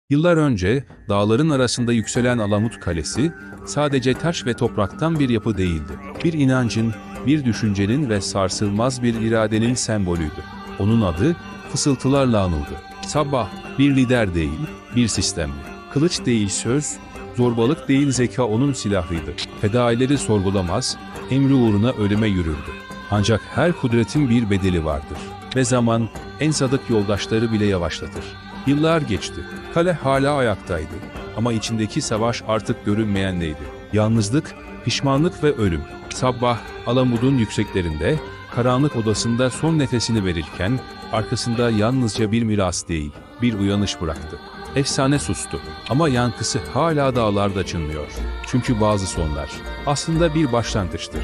Yıllar önce dağların arasında yükselen Alamut Kalesi sadece taş ve topraktan bir yapı değildi. Bir inancın, bir düşüncenin ve sarsılmaz bir iradenin sembolüydü. Onun adı fısıltılarla anıldı. Sabah bir lider değil, bir sistemdi. Kılıç değil söz, zorbalık değil zeka onun silahıydı. Fedaileri sorgulamaz, emri uğruna ölüme yürürdü. Ancak her kudretin bir bedeli vardır. Ve zaman en sadık yoldaşları bile yavaşlatır. Yıllar geçti. Kale hala ayaktaydı. Ama içindeki savaş artık görünmeyenleydi. Yalnızlık, pişmanlık ve ölüm. Sabah, Alamut'un yükseklerinde, karanlık odasında son nefesini verirken, arkasında yalnızca bir miras değil, bir uyanış bıraktı. Efsane sustu ama yankısı hala dağlarda çınlıyor. Çünkü bazı sonlar aslında bir başlangıçtır.